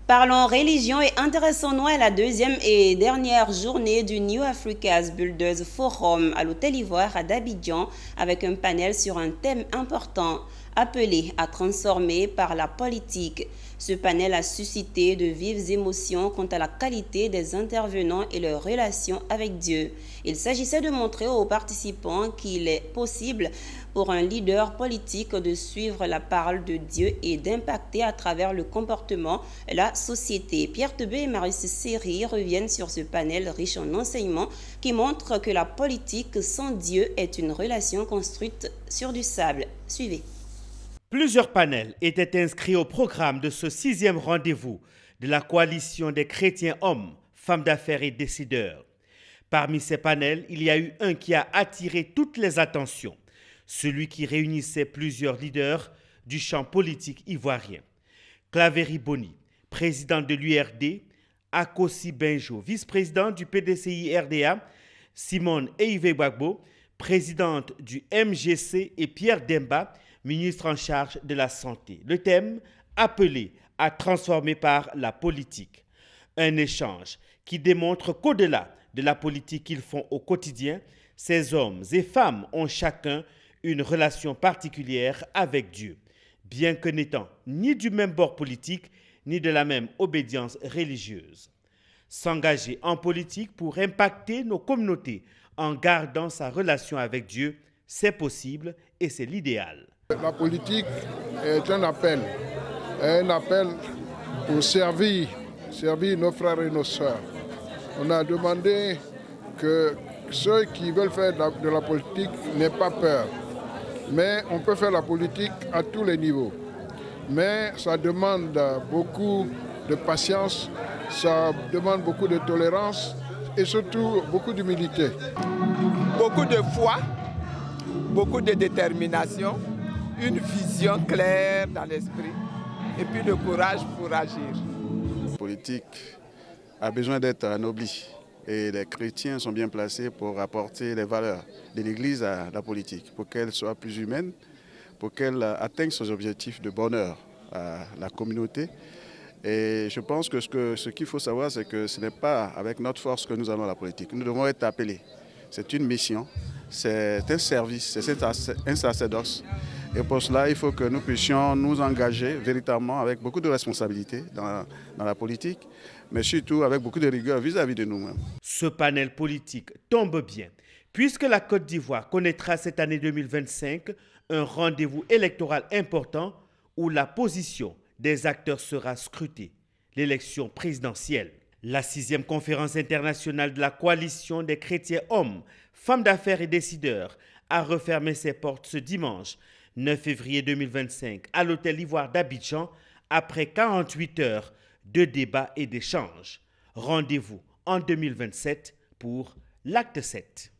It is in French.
Parlons religion et intéressons-nous à la deuxième et dernière journée du New Africa's Builders Forum à l'Hôtel Ivoire à d'Abidjan avec un panel sur un thème important appelé à transformer par la politique. Ce panel a suscité de vives émotions quant à la qualité des intervenants et leur relation avec Dieu. Il s'agissait de montrer aux participants qu'il est possible pour un leader politique de suivre la parole de Dieu et d'impacter à travers le comportement la société. Pierre Tebet et Maurice Seri reviennent sur ce panel riche en enseignements qui montre que la politique sans Dieu est une relation construite sur du sable. Suivez. Plusieurs panels étaient inscrits au programme de ce 6e rendez-vous de la coalition des chrétiens hommes, femmes d'affaires et décideurs. Parmi ces panels, il y a eu un qui a attiré toutes les attentions, celui qui réunissait plusieurs leaders du champ politique ivoirien. Claverie Boni, président de l'URD, Akossi Benjo, vice-président du PDCI-RDA, Simone Eive-Gbagbo, présidente du MGC et Pierre Demba, ministre en charge de la Santé. Le thème, appelé à transformer par la politique. Un échange qui démontre qu'au-delà de la politique qu'ils font au quotidien, ces hommes et femmes ont chacun une relation particulière avec Dieu, bien que n'étant ni du même bord politique, ni de la même obédience religieuse. S'engager en politique pour impacter nos communautés en gardant sa relation avec Dieu, c'est possible et c'est l'idéal. La politique est un appel pour servir nos frères et nos sœurs. On a demandé que ceux qui veulent faire de la politique n'aient pas peur. Mais on peut faire la politique à tous les niveaux. Mais ça demande beaucoup de patience, ça demande beaucoup de tolérance et surtout beaucoup d'humilité. Beaucoup de foi, beaucoup de détermination, une vision claire dans l'esprit et puis le courage pour agir. La politique a besoin d'être anoblie et les chrétiens sont bien placés pour apporter les valeurs de l'Église à la politique, pour qu'elle soit plus humaine, pour qu'elle atteigne ses objectifs de bonheur à la communauté. Et je pense que ce qu'il faut savoir, c'est que ce n'est pas avec notre force que nous allons à la politique. Nous devons être appelés. C'est une mission, c'est un service, c'est un sacerdoce. Et pour cela, il faut que nous puissions nous engager véritablement avec beaucoup de responsabilité dans la politique, mais surtout avec beaucoup de rigueur vis-à-vis de nous-mêmes. Ce panel politique tombe bien, puisque la Côte d'Ivoire connaîtra cette année 2025 un rendez-vous électoral important où la position des acteurs sera scrutée, l'élection présidentielle. La 6e conférence internationale de la coalition des chrétiens hommes, femmes d'affaires et décideurs a refermé ses portes ce dimanche 9 février 2025 à l'Hôtel Ivoire d'Abidjan après 48 heures de débats et d'échanges. Rendez-vous en 2027 pour l'acte 7.